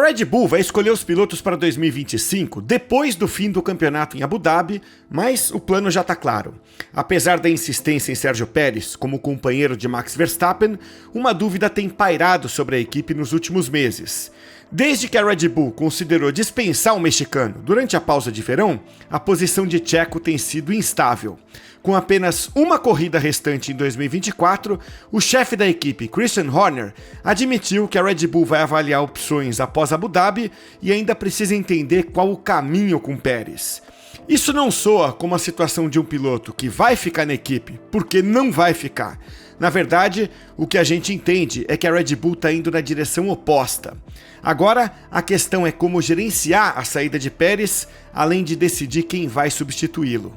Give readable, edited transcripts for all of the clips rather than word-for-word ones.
Red Bull vai escolher os pilotos para 2025 depois do fim do campeonato em Abu Dhabi, mas o plano já está claro. Apesar da insistência em Sérgio Pérez como companheiro de Max Verstappen, uma dúvida tem pairado sobre a equipe nos últimos meses. Desde que a Red Bull considerou dispensar o mexicano durante a pausa de verão, a posição de Checo tem sido instável. Com apenas uma corrida restante em 2024, o chefe da equipe, Christian Horner, admitiu que a Red Bull vai avaliar opções após Abu Dhabi e ainda precisa entender qual o caminho com Pérez. Isso não soa como a situação de um piloto que vai ficar na equipe, porque não vai ficar. Na verdade, o que a gente entende é que a Red Bull está indo na direção oposta. Agora, a questão é como gerenciar a saída de Pérez, além de decidir quem vai substituí-lo.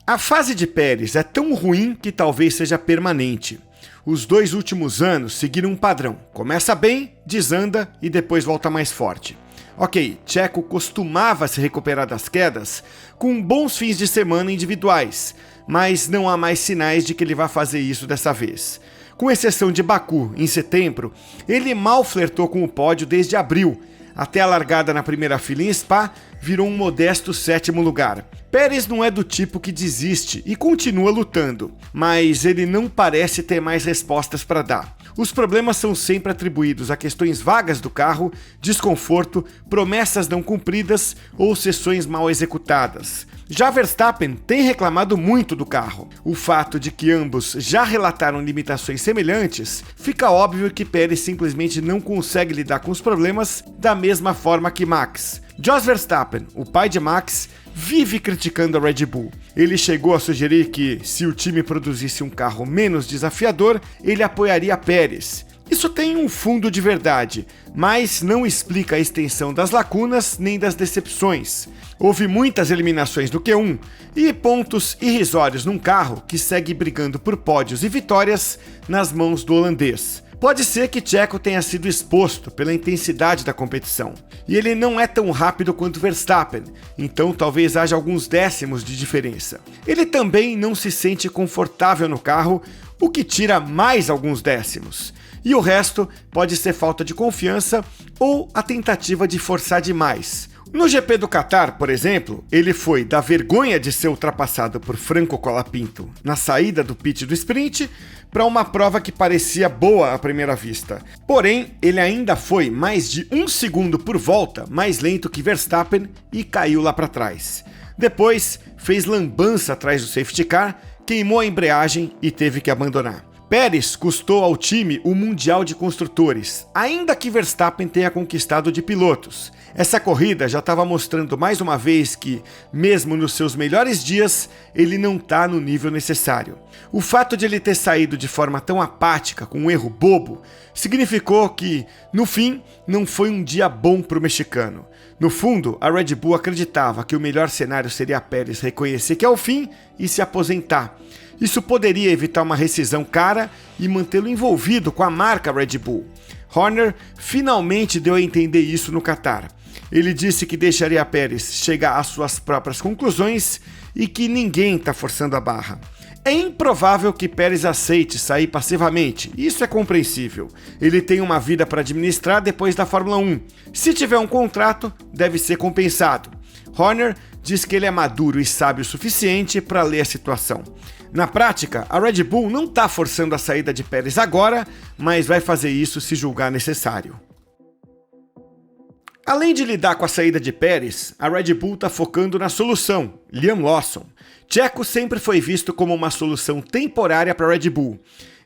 A fase de Pérez é tão ruim que talvez seja permanente. Os 2 últimos anos seguiram um padrão. Começa bem, desanda e depois volta mais forte. Ok, Checo costumava se recuperar das quedas com bons fins de semana individuais, mas não há mais sinais de que ele vai fazer isso dessa vez. Com exceção de Baku, em setembro, ele mal flertou com o pódio desde abril. Até a largada na primeira fila em Spa, virou um modesto 7º lugar. Pérez não é do tipo que desiste e continua lutando, mas ele não parece ter mais respostas para dar. Os problemas são sempre atribuídos a questões vagas do carro, desconforto, promessas não cumpridas ou sessões mal executadas. Já Verstappen tem reclamado muito do carro. O fato de que ambos já relataram limitações semelhantes, fica óbvio que Pérez simplesmente não consegue lidar com os problemas da mesma forma que Max. Jos Verstappen, o pai de Max, vive criticando a Red Bull. Ele chegou a sugerir que, se o time produzisse um carro menos desafiador, ele apoiaria Pérez. Isso tem um fundo de verdade, mas não explica a extensão das lacunas nem das decepções. Houve muitas eliminações no Q1 e pontos irrisórios num carro que segue brigando por pódios e vitórias nas mãos do holandês. Pode ser que Checo tenha sido exposto pela intensidade da competição, e ele não é tão rápido quanto Verstappen, então talvez haja alguns décimos de diferença. Ele também não se sente confortável no carro, o que tira mais alguns décimos. E o resto pode ser falta de confiança ou a tentativa de forçar demais. No GP do Qatar, por exemplo, ele foi da vergonha de ser ultrapassado por Franco Colapinto na saída do pit do sprint para uma prova que parecia boa à primeira vista. Porém, ele ainda foi mais de 1 segundo por volta mais lento que Verstappen e caiu lá para trás. Depois, fez lambança atrás do safety car, queimou a embreagem e teve que abandonar. Pérez custou ao time o Mundial de Construtores, ainda que Verstappen tenha conquistado de pilotos. Essa corrida já estava mostrando mais uma vez que, mesmo nos seus melhores dias, ele não está no nível necessário. O fato de ele ter saído de forma tão apática, com um erro bobo, significou que, no fim, não foi um dia bom para o mexicano. No fundo, a Red Bull acreditava que o melhor cenário seria Pérez reconhecer que é o fim e se aposentar. Isso poderia evitar uma rescisão cara e mantê-lo envolvido com a marca Red Bull. Horner finalmente deu a entender isso no Qatar. Ele disse que deixaria Pérez chegar às suas próprias conclusões e que ninguém está forçando a barra. É improvável que Pérez aceite sair passivamente, isso é compreensível. Ele tem uma vida para administrar depois da Fórmula 1. Se tiver um contrato, deve ser compensado. Horner diz que ele é maduro e sábio o suficiente para ler a situação. Na prática, a Red Bull não está forçando a saída de Pérez agora, mas vai fazer isso se julgar necessário. Além de lidar com a saída de Pérez, a Red Bull está focando na solução, Liam Lawson. Checo sempre foi visto como uma solução temporária para a Red Bull.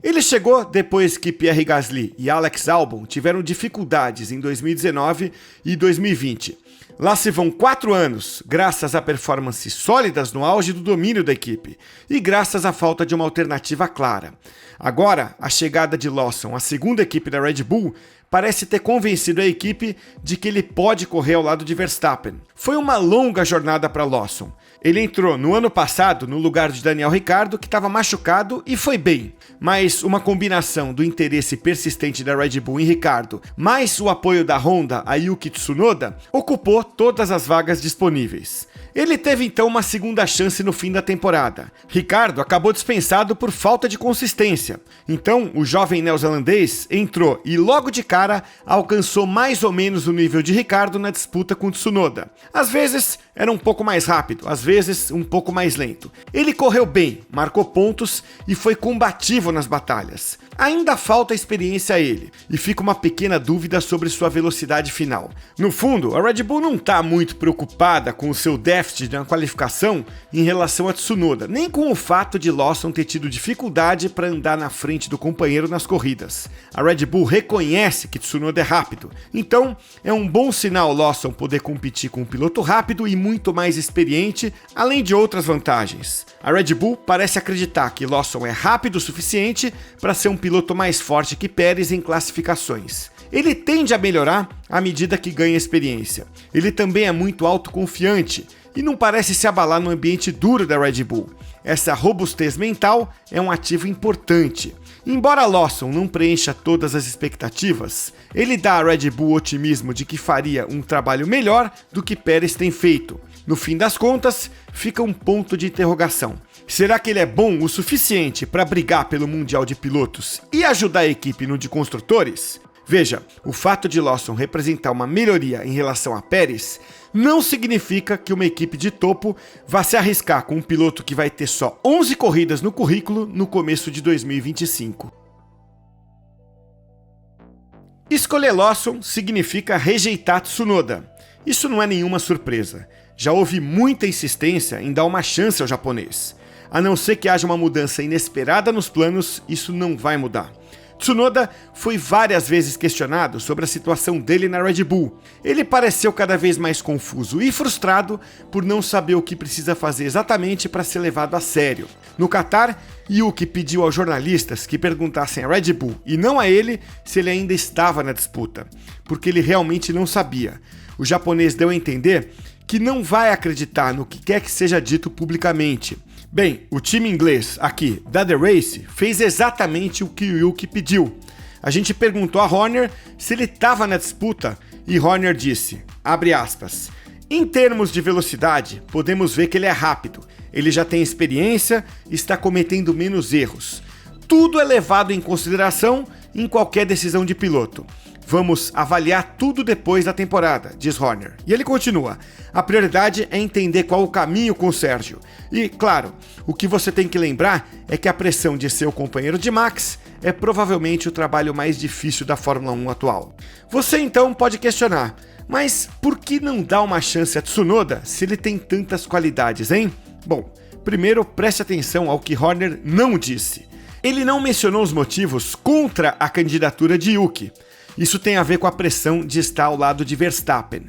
Ele chegou depois que Pierre Gasly e Alex Albon tiveram dificuldades em 2019 e 2020. Lá se vão 4 anos, graças a performances sólidas no auge do domínio da equipe e graças à falta de uma alternativa clara. Agora, a chegada de Lawson à segunda equipe da Red Bull parece ter convencido a equipe de que ele pode correr ao lado de Verstappen. Foi uma longa jornada para Lawson. Ele entrou no ano passado no lugar de Daniel Ricciardo, que estava machucado e foi bem. Mas uma combinação do interesse persistente da Red Bull em Ricciardo, mais o apoio da Honda a Yuki Tsunoda, ocupou todas as vagas disponíveis. Ele teve então uma segunda chance no fim da temporada. Ricciardo acabou dispensado por falta de consistência. Então, o jovem neozelandês entrou e logo de cara alcançou mais ou menos o nível de Ricciardo na disputa com Tsunoda. Às vezes era um pouco mais rápido, às vezes um pouco mais lento. Ele correu bem, marcou pontos e foi combativo nas batalhas. Ainda falta experiência a ele, e fica uma pequena dúvida sobre sua velocidade final. No fundo, a Red Bull não está muito preocupada com o seu déficit na qualificação em relação a Tsunoda, nem com o fato de Lawson ter tido dificuldade para andar na frente do companheiro nas corridas. A Red Bull reconhece que Tsunoda é rápido, então é um bom sinal Lawson poder competir com um piloto rápido e muito mais experiente, além de outras vantagens. A Red Bull parece acreditar que Lawson é rápido o suficiente para ser um piloto mais forte que Pérez em classificações. Ele tende a melhorar à medida que ganha experiência. Ele também é muito autoconfiante e não parece se abalar no ambiente duro da Red Bull. Essa robustez mental é um ativo importante. Embora Lawson não preencha todas as expectativas, ele dá à Red Bull o otimismo de que faria um trabalho melhor do que Pérez tem feito. No fim das contas, fica um ponto de interrogação. Será que ele é bom o suficiente para brigar pelo Mundial de Pilotos e ajudar a equipe no de construtores? Veja, o fato de Lawson representar uma melhoria em relação a Pérez não significa que uma equipe de topo vá se arriscar com um piloto que vai ter só 11 corridas no currículo no começo de 2025. Escolher Lawson significa rejeitar Tsunoda. Isso não é nenhuma surpresa. Já houve muita insistência em dar uma chance ao japonês. A não ser que haja uma mudança inesperada nos planos, isso não vai mudar. Tsunoda foi várias vezes questionado sobre a situação dele na Red Bull. Ele pareceu cada vez mais confuso e frustrado por não saber o que precisa fazer exatamente para ser levado a sério. No Qatar, Yuki pediu aos jornalistas que perguntassem a Red Bull e não a ele se ele ainda estava na disputa, porque ele realmente não sabia. O japonês deu a entender que não vai acreditar no que quer que seja dito publicamente. Bem, o time inglês aqui da The Race fez exatamente o que o Yuki pediu. A gente perguntou a Horner se ele estava na disputa e Horner disse, abre aspas, em termos de velocidade, podemos ver que ele é rápido, ele já tem experiência e está cometendo menos erros. Tudo é levado em consideração em qualquer decisão de piloto. Vamos avaliar tudo depois da temporada, diz Horner. E ele continua, a prioridade é entender qual o caminho com o Sérgio. E, claro, o que você tem que lembrar é que a pressão de ser o companheiro de Max é provavelmente o trabalho mais difícil da Fórmula 1 atual. Você então pode questionar, mas por que não dar uma chance a Tsunoda se ele tem tantas qualidades, hein? Bom, primeiro preste atenção ao que Horner não disse. Ele não mencionou os motivos contra a candidatura de Yuki. Isso tem a ver com a pressão de estar ao lado de Verstappen.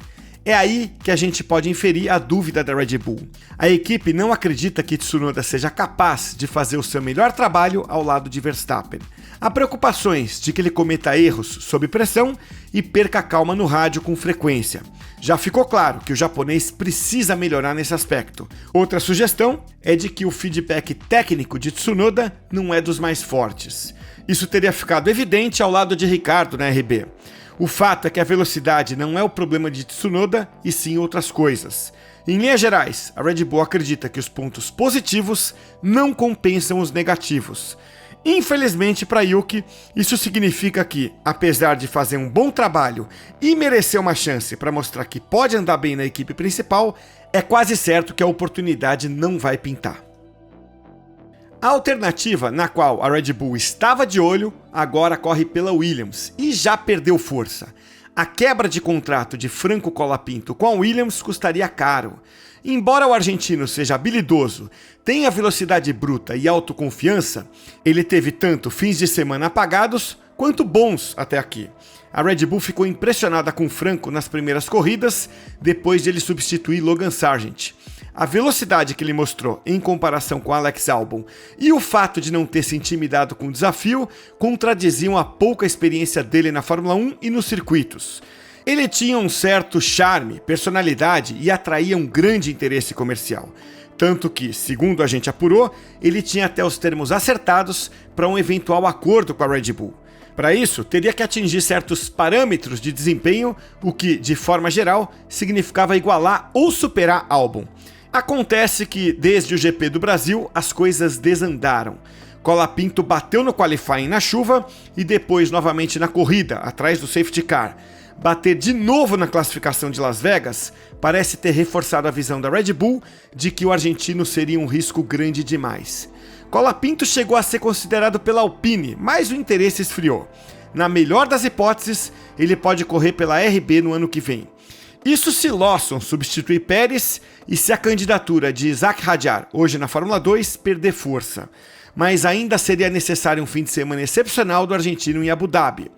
É aí que a gente pode inferir a dúvida da Red Bull. A equipe não acredita que Tsunoda seja capaz de fazer o seu melhor trabalho ao lado de Verstappen. Há preocupações de que ele cometa erros sob pressão e perca a calma no rádio com frequência. Já ficou claro que o japonês precisa melhorar nesse aspecto. Outra sugestão é de que o feedback técnico de Tsunoda não é dos mais fortes. Isso teria ficado evidente ao lado de Ricciardo na RB. O fato é que a velocidade não é o problema de Tsunoda, e sim outras coisas. Em linhas gerais, a Red Bull acredita que os pontos positivos não compensam os negativos. Infelizmente para Yuki, isso significa que, apesar de fazer um bom trabalho e merecer uma chance para mostrar que pode andar bem na equipe principal, é quase certo que a oportunidade não vai pintar. A alternativa na qual a Red Bull estava de olho agora corre pela Williams e já perdeu força. A quebra de contrato de Franco Colapinto com a Williams custaria caro. Embora o argentino seja habilidoso, tenha velocidade bruta e autoconfiança, ele teve tanto fins de semana apagados quanto bons até aqui. A Red Bull ficou impressionada com Franco nas primeiras corridas, depois de ele substituir Logan Sargent. A velocidade que ele mostrou em comparação com Alex Albon e o fato de não ter se intimidado com o desafio contradiziam a pouca experiência dele na Fórmula 1 e nos circuitos. Ele tinha um certo charme, personalidade e atraía um grande interesse comercial. Tanto que, segundo a gente apurou, ele tinha até os termos acertados para um eventual acordo com a Red Bull. Para isso, teria que atingir certos parâmetros de desempenho, o que, de forma geral, significava igualar ou superar Albon. Acontece que, desde o GP do Brasil, as coisas desandaram. Colapinto bateu no qualifying na chuva e depois novamente na corrida, atrás do safety car. Bater de novo na classificação de Las Vegas parece ter reforçado a visão da Red Bull de que o argentino seria um risco grande demais. Colapinto chegou a ser considerado pela Alpine, mas o interesse esfriou. Na melhor das hipóteses, ele pode correr pela RB no ano que vem. Isso se Lawson substituir Pérez e se a candidatura de Isack Hadjar, hoje na Fórmula 2, perder força. Mas ainda seria necessário um fim de semana excepcional do argentino em Abu Dhabi.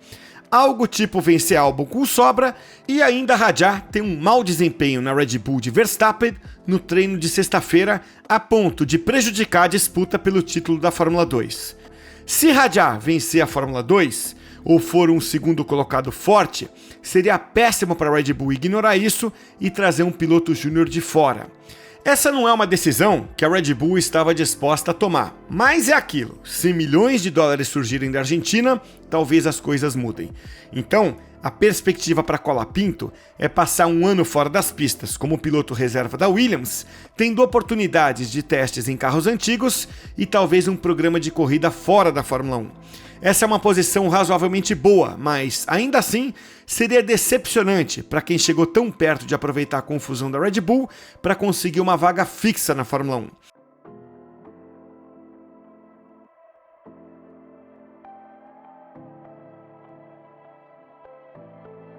Algo tipo vencer Albon com sobra e ainda Hadjar tem um mau desempenho na Red Bull de Verstappen no treino de sexta-feira a ponto de prejudicar a disputa pelo título da Fórmula 2. Se Hadjar vencer a Fórmula 2 ou for um segundo colocado forte, seria péssimo para a Red Bull ignorar isso e trazer um piloto júnior de fora. Essa não é uma decisão que a Red Bull estava disposta a tomar, mas é aquilo, se milhões de dólares surgirem da Argentina, talvez as coisas mudem. Então, a perspectiva para Colapinto é passar um ano fora das pistas como piloto reserva da Williams, tendo oportunidades de testes em carros antigos e talvez um programa de corrida fora da Fórmula 1. Essa é uma posição razoavelmente boa, mas, ainda assim, seria decepcionante para quem chegou tão perto de aproveitar a confusão da Red Bull para conseguir uma vaga fixa na Fórmula 1.